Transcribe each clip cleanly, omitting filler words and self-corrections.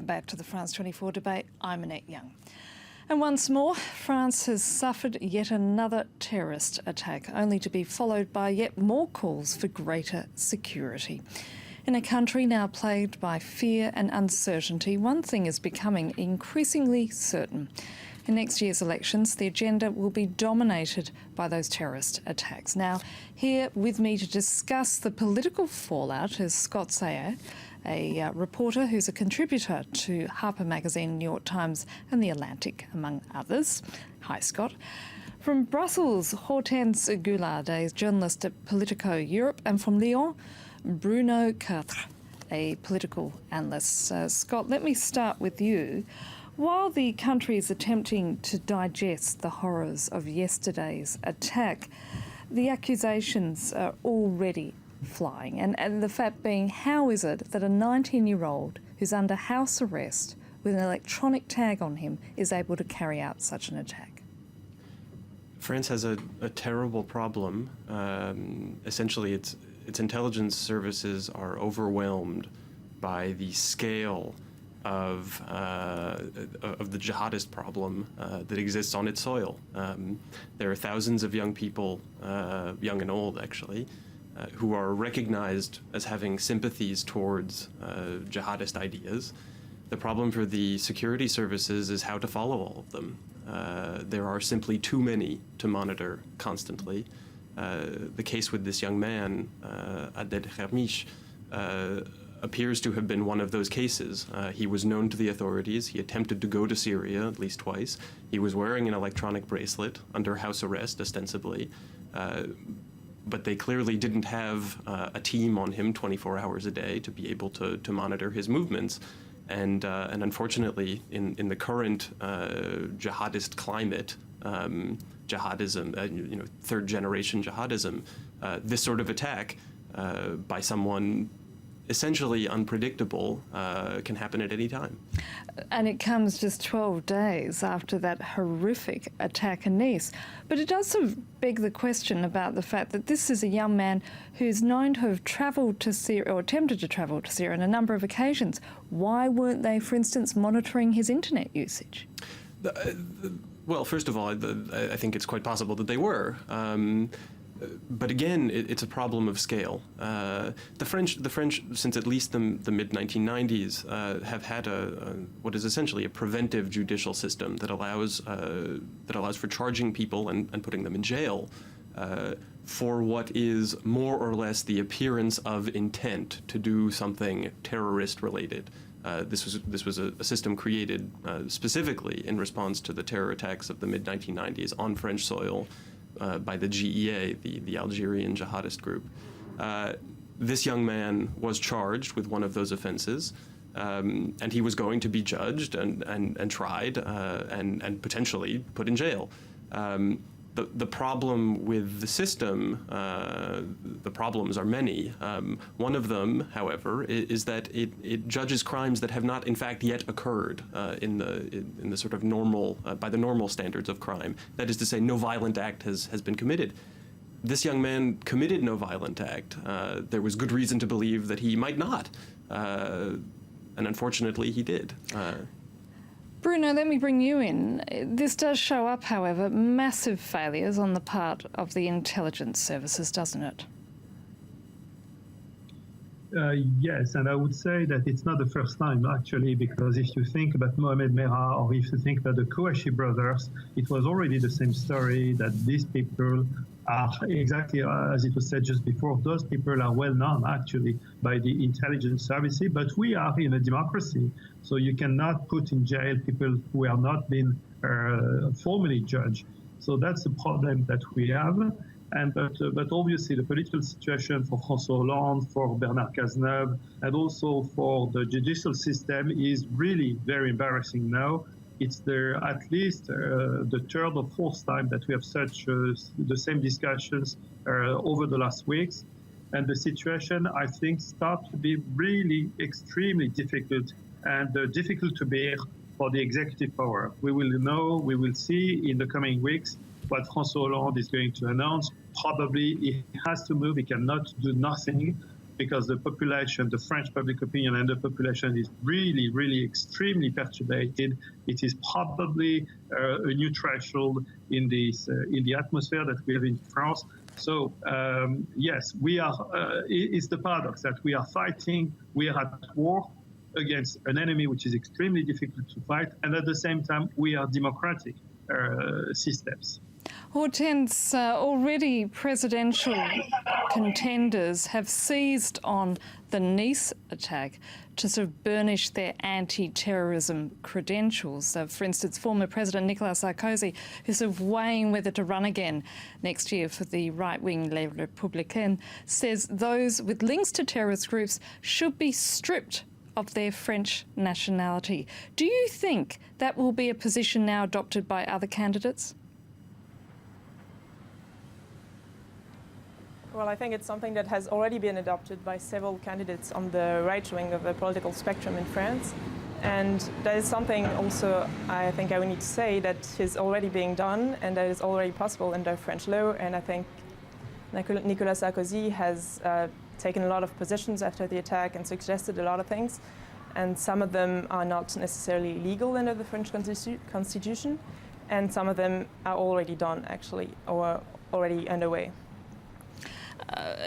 Welcome back to the France 24 debate. I'm Annette Young. And once more, France has suffered yet another terrorist attack, only to be followed by yet more calls for greater security. In a country now plagued by fear and uncertainty, one thing is becoming increasingly certain. In next year's elections, the agenda will be dominated by those terrorist attacks. Now, here with me to discuss the political fallout is Scott Sayer, a reporter who's a contributor to Harper Magazine, New York Times and The Atlantic, among others. Hi, Scott. From Brussels, Hortense Goulard, a journalist at Politico Europe, and from Lyon, Bruno Quatre, a political analyst. Scott, let me start with you. While the country is attempting to digest the horrors of yesterday's attack, the accusations are already flying. And the fact being, how is it that a 19-year-old who's under house arrest with an electronic tag on him is able to carry out such an attack? France has a terrible problem. Essentially, its intelligence services are overwhelmed by the scale of the jihadist problem that exists on its soil. There are thousands of young people, young and old actually, who are recognized as having sympathies towards jihadist ideas. The problem for the security services is how to follow all of them. There are simply too many to monitor constantly. The case with this young man, Adel Khermish, appears to have been one of those cases. He was known to the authorities. He attempted to go to Syria at least twice. He was wearing an electronic bracelet under house arrest, ostensibly. But they clearly didn't have a team on him 24 hours a day to be able to monitor his movements. And unfortunately, in the current jihadist climate, jihadism, third-generation jihadism, this sort of attack by someone essentially unpredictable can happen at any time. And it comes just 12 days after that horrific attack in Nice. But it does sort of beg the question about the fact that this is a young man who's known to have travelled to Syria, or attempted to travel to Syria on a number of occasions. Why weren't they, for instance, monitoring his internet usage? Well, first of all, I think it's quite possible that they were. But again, it's a problem of scale. The French, since at least the mid-1990s, have had what is essentially a preventive judicial system that allows for charging people and putting them in jail for what is more or less the appearance of intent to do something terrorist-related. This was a system created specifically in response to the terror attacks of the mid-1990s on French soil. By the GEA, the Algerian jihadist group. This young man was charged with one of those offenses, and he was going to be judged and tried and potentially put in jail. The problem with the system, the problems are many. One of them, however, is that it judges crimes that have not, in fact, yet occurred in the sort of normal, by the normal standards of crime. That is to say, no violent act has been committed. This young man committed no violent act. There was good reason to believe that he might not, and unfortunately, he did. Bruno, let me bring you in. This does show up, however, massive failures on the part of the intelligence services, doesn't it? Yes, and I would say that it's not the first time, actually, because if you think about Mohamed Merah, or if you think about the Kouachi brothers, it was already the same story, that these people are exactly as it was said just before. Those people are well known, actually, by the intelligence services, but we are in a democracy, so you cannot put in jail people who have not been formally judged. So that's the problem that we have. But obviously the political situation for François Hollande, for Bernard Cazeneuve, and also for the judicial system is really very embarrassing now. It's at least the third or fourth time that we have such the same discussions over the last weeks. And the situation, I think, starts to be really extremely difficult and difficult to bear for the executive power. We will see in the coming weeks what François Hollande is going to announce. Probably he has to move, he cannot do nothing. because the population, the French public opinion and the population is really, really extremely perturbated. It is probably a new threshold in the atmosphere that we have in France. So yes, we are. It's the paradox that we are fighting. We are at war against an enemy which is extremely difficult to fight, and at the same time, we are democratic systems. Hortense, already presidential contenders have seized on the Nice attack to sort of burnish their anti-terrorism credentials. For instance, former President Nicolas Sarkozy, who's sort of weighing whether to run again next year for the right-wing Les Républicains, says those with links to terrorist groups should be stripped of their French nationality. Do you think that will be a position now adopted by other candidates? Well, I think it's something that has already been adopted by several candidates on the right wing of the political spectrum in France. And that is something also I think I would need to say that is already being done and that is already possible under French law. And I think Nicolas Sarkozy has taken a lot of positions after the attack and suggested a lot of things. And some of them are not necessarily legal under the French constitution. And some of them are already done, actually, or already underway.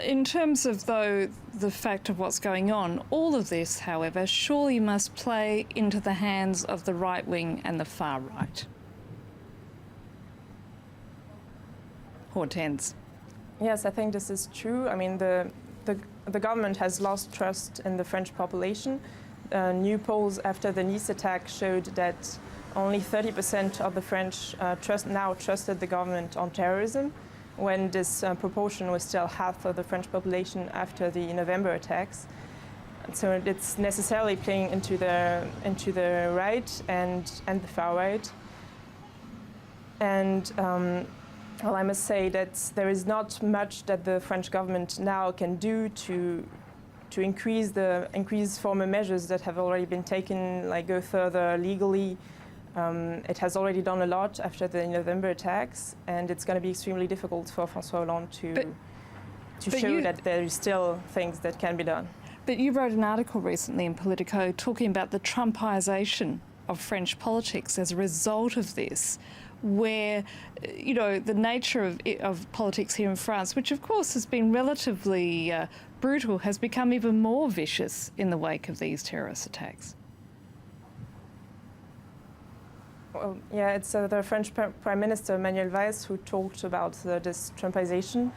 In terms of, though, the fact of what's going on, all of this, however, surely must play into the hands of the right wing and the far right. Hortense. Yes, I think this is true. I mean, the government has lost trust in the French population. New polls after the Nice attack showed that only 30% of the French trusted the government on terrorism, when this proportion was still half of the French population after the November attacks. And so it's necessarily playing into the right and the far right. And well, I must say that there is not much that the French government now can do to increase former measures that have already been taken, like go further legally. It has already done a lot after the November attacks, and it's going to be extremely difficult for François Hollande to show that there is still things that can be done. But you wrote an article recently in Politico talking about the Trumpisation of French politics as a result of this, where, you know, the nature of politics here in France, which of course has been relatively brutal, has become even more vicious in the wake of these terrorist attacks. Well, yeah, it's the French Prime Minister Manuel Valls who talked about this Trumpisation.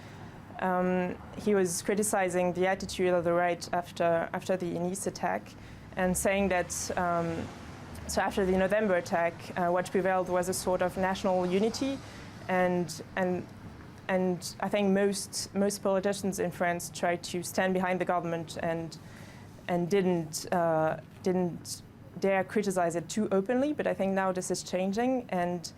He was criticizing the attitude of the right after the Nice attack, and saying that so after the November attack, what prevailed was a sort of national unity, and I think most politicians in France tried to stand behind the government and didn't dare criticize it too openly. But I think now this is changing, and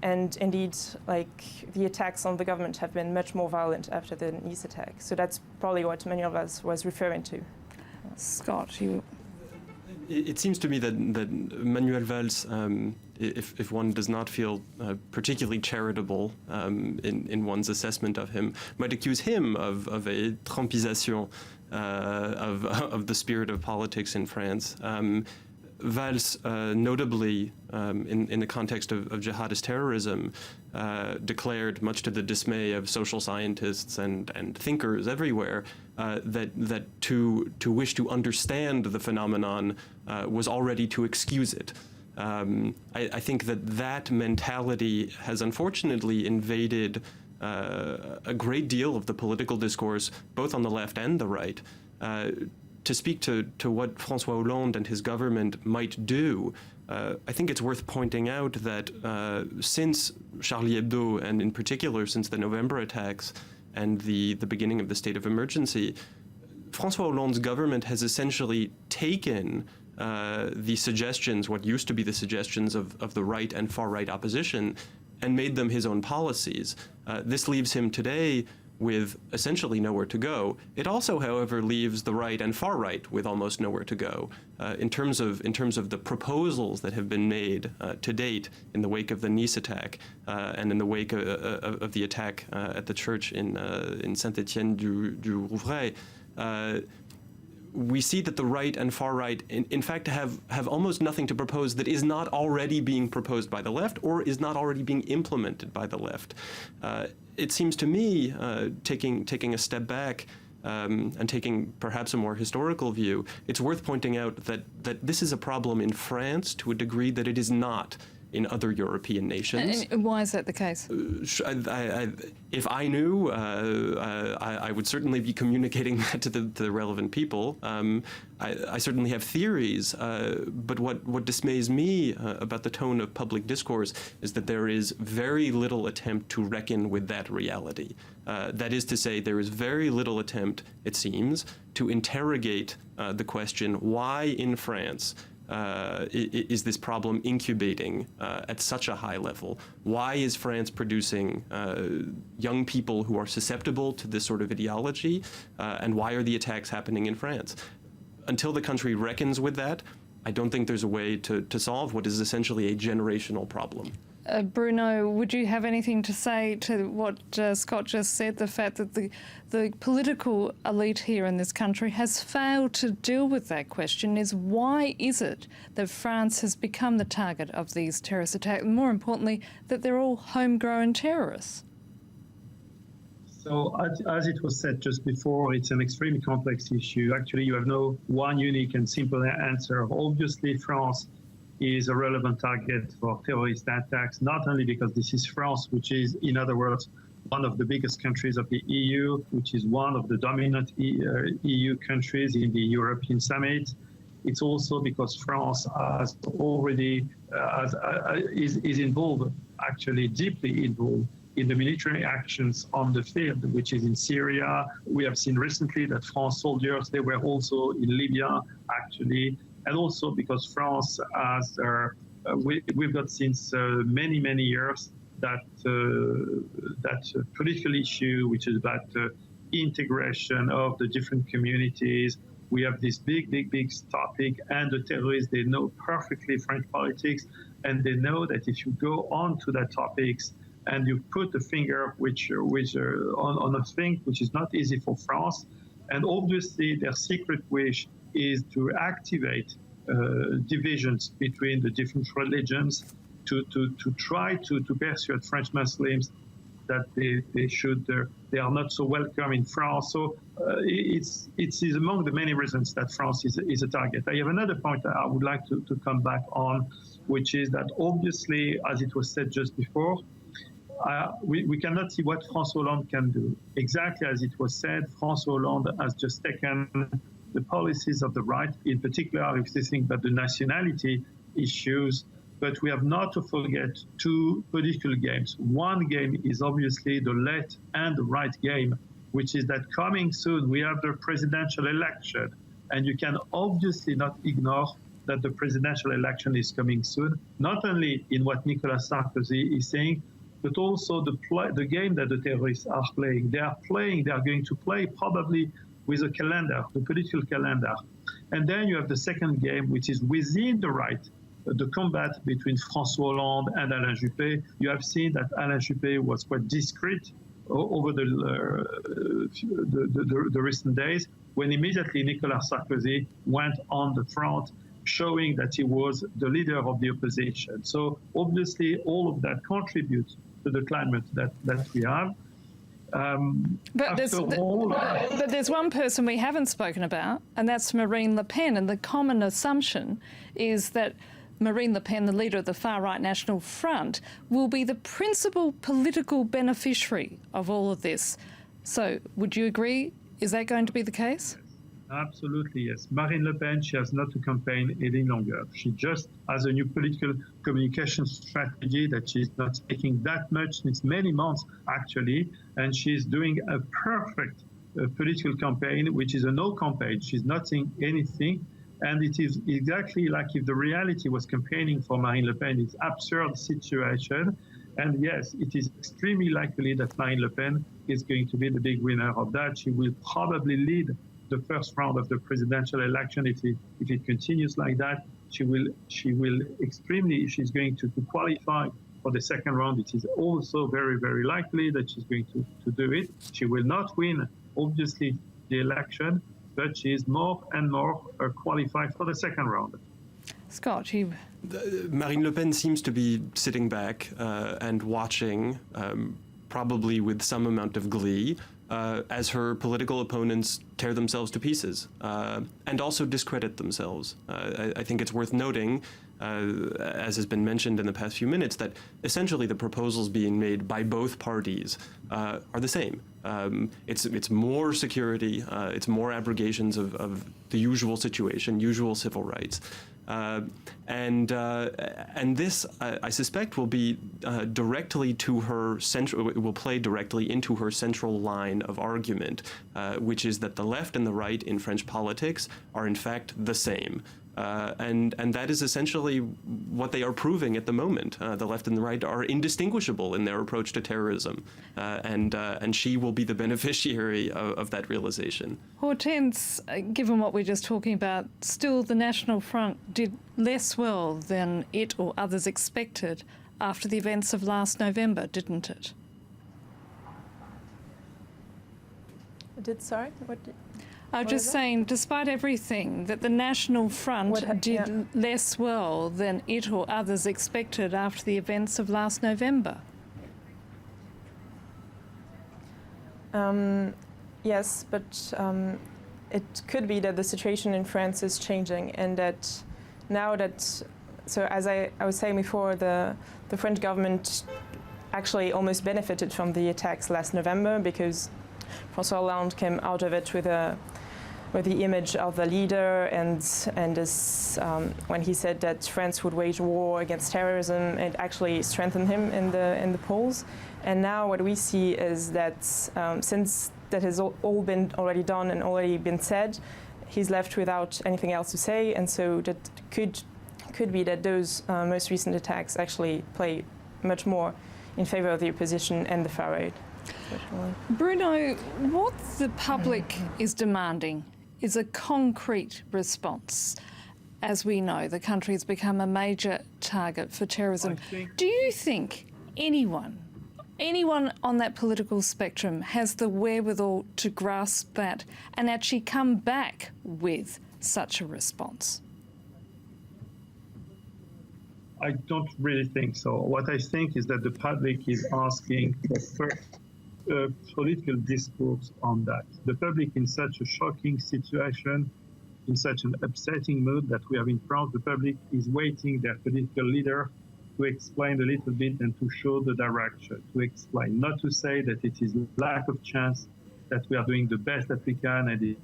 indeed, like, the attacks on the government have been much more violent after the Nice attack. So that's probably what Manuel Valls was referring to. Scott, you. It seems to me that Manuel Valls, if one does not feel particularly charitable in one's assessment of him, might accuse him of a Trumpisation of the spirit of politics in France. Valls, notably in the context of jihadist terrorism, declared, much to the dismay of social scientists and thinkers everywhere, that to wish to understand the phenomenon was already to excuse it. I think that mentality has unfortunately invaded a great deal of the political discourse, both on the left and the right. To speak to what François Hollande and his government might do, I think it's worth pointing out that since Charlie Hebdo, and in particular since the November attacks and the beginning of the state of emergency, François Hollande's government has essentially taken the suggestions, what used to be the suggestions of the right and far-right opposition, and made them his own policies. This leaves him today with essentially nowhere to go. It also, however, leaves the right and far right with almost nowhere to go. In terms of the proposals that have been made to date in the wake of the Nice attack and in the wake of the attack at the church in Saint-Étienne du Rouvray, we see that the right and far right, in fact, have almost nothing to propose that is not already being proposed by the left or is not already being implemented by the left. It seems to me, taking a step back and taking perhaps a more historical view, it's worth pointing out that this is a problem in France to a degree that it is not in other European nations. And why is that the case? If I knew, I would certainly be communicating that to the relevant people. I certainly have theories, but what dismays me about the tone of public discourse is that there is very little attempt to reckon with that reality. That is to say, there is very little attempt, it seems, to interrogate the question, why in France is this problem incubating at such a high level? Why is France producing young people who are susceptible to this sort of ideology? And why are the attacks happening in France? Until the country reckons with that, I don't think there's a way to solve what is essentially a generational problem. Bruno, would you have anything to say to what Scott just said, the fact that the political elite here in this country has failed to deal with that question? Is why is it that France has become the target of these terrorist attacks, and more importantly, that they're all homegrown terrorists? So as it was said just before, it's an extremely complex issue. Actually, you have no one unique and simple answer. Obviously, France is a relevant target for terrorist attacks, not only because this is France, which is, in other words, one of the biggest countries of the EU, which is one of the dominant EU countries in the European summit. It's also because France has already is involved, actually deeply involved, in the military actions on the field, which is in Syria. We have seen recently that France soldiers, they were also in Libya, actually, and also because France has, we've got since many years that political issue, which is about integration of the different communities. We have this big topic, and the terrorists, they know perfectly French politics, and they know that if you go on to that topics and you put the finger on a thing which is not easy for France, and obviously their secret wish is to activate divisions between the different religions, to try to persuade French Muslims that they are not so welcome in France. So it is among the many reasons that France is a target. I have another point that I would like to come back on, which is that obviously, as it was said just before, we cannot see what François Hollande can do. Exactly as it was said, François Hollande has just taken the policies of the right, in particular if they think about the nationality issues. But we have not to forget two political games. One game is obviously the left and the right game, which is that coming soon we have the presidential election. And you can obviously not ignore that the presidential election is coming soon, not only in what Nicolas Sarkozy is saying, but also the game that the terrorists are playing. They are going to play probably with a calendar, the political calendar. And then you have the second game, which is within the right, the combat between François Hollande and Alain Juppé. You have seen that Alain Juppé was quite discreet over the recent days, when immediately Nicolas Sarkozy went on the front, showing that he was the leader of the opposition. So obviously all of that contributes to the climate that we have. But there's one person we haven't spoken about, and that's Marine Le Pen. And the common assumption is that Marine Le Pen, the leader of the far-right National Front, will be the principal political beneficiary of all of this. So would you agree? Is that going to be the case? Absolutely, yes. Marine Le Pen, she has not to campaign any longer. She just has a new political communication strategy that she's not speaking that much since many months, actually. And she's doing a perfect political campaign, which is a no campaign. She's not saying anything. And it is exactly like if the reality was campaigning for Marine Le Pen. It's an absurd situation. And yes, it is extremely likely that Marine Le Pen is going to be the big winner of that. She will probably lead the first round of the presidential election. If it continues like that, she's going to qualify for the second round. It is also very likely that she's going to do it. She will not win, obviously, the election, but she's more and more qualified for the second round. Scott, you... Marine Le Pen seems to be sitting back and watching, probably with some amount of glee, as her political opponents tear themselves to pieces and also discredit themselves. I think it's worth noting, as has been mentioned in the past few minutes, that essentially the proposals being made by both parties are the same. It's more security, it's more abrogations of the usual situation, usual civil rights. And this, I suspect, will be directly to her central. It will play directly into her central line of argument, which is that the left and the right in French politics are in fact the same. And that is essentially what they are proving at the moment. The left and the right are indistinguishable in their approach to terrorism, and she will be the beneficiary of that realization. Hortense, given what we're just talking about, still the National Front did less well than it or others expected after the events of last November, didn't it? Sorry? What did... I was just saying, despite everything, that the National Front did less well than it or others expected after the events of last November. Yes, but it could be that the situation in France is changing, and that now that, so as I was saying before, the French government actually almost benefited from the attacks last November, because François Hollande came out of it with the image of the leader, and this, when he said that France would wage war against terrorism, it actually strengthened him in the polls. And now what we see is that since that has all been already done and already been said, he's left without anything else to say, and so that could be that those most recent attacks actually play much more in favor of the opposition and the far right. Bruno, what the public is demanding is a concrete response. As we know, the country has become a major target for terrorism. Do you think anyone on that political spectrum has the wherewithal to grasp that and actually come back with such a response? I don't really think so. What I think is that the public is asking for political discourse on that. The public, in such a shocking situation, in such an upsetting mood that we have in France, the public is waiting their political leader to explain a little bit and to show the direction, to explain, not to say that it is lack of chance, that we are doing the best that we can.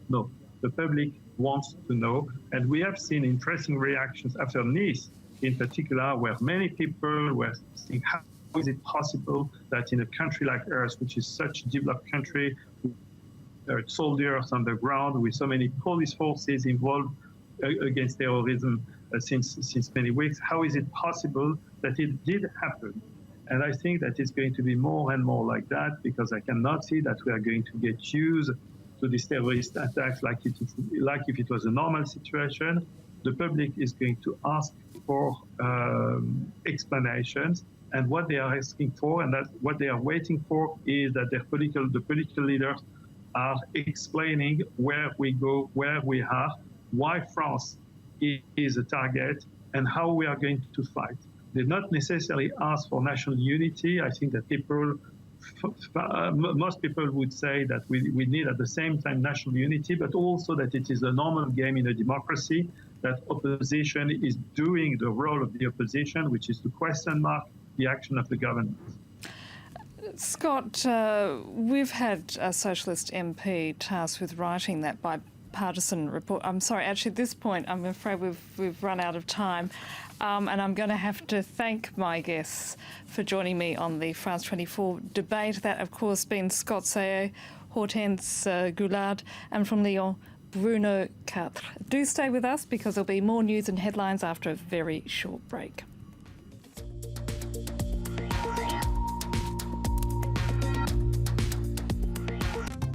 No, the public wants to know. And we have seen interesting reactions after Nice, in particular, where many people were saying, how is it possible that in a country like ours, which is such a developed country, there are soldiers on the ground with so many police forces involved against terrorism since many weeks, how is it possible that it did happen? And I think that it's going to be more and more like that, because I cannot see that we are going to get used to these terrorist attacks like if it was a normal situation. The public is going to ask for explanations, and what they are asking for, and that what they are waiting for, is that the political leaders are explaining where we go, where we are, why France is a target, and how we are going to fight. They not necessarily ask for national unity. I think that most people would say that we need at the same time national unity, but also that it is a normal game in a democracy, that opposition is doing the role of the opposition, which is to question mark the action of the government. Scott, we've had a socialist MP tasked with writing that bipartisan report. I'm sorry, actually at this point I'm afraid we've run out of time, and I'm going to have to thank my guests for joining me on the France 24 debate. That, of course, been Scott Sayer, Hortense Goulard, and from Lyon, Bruno Quatre. Do stay with us, because there'll be more news and headlines after a very short break.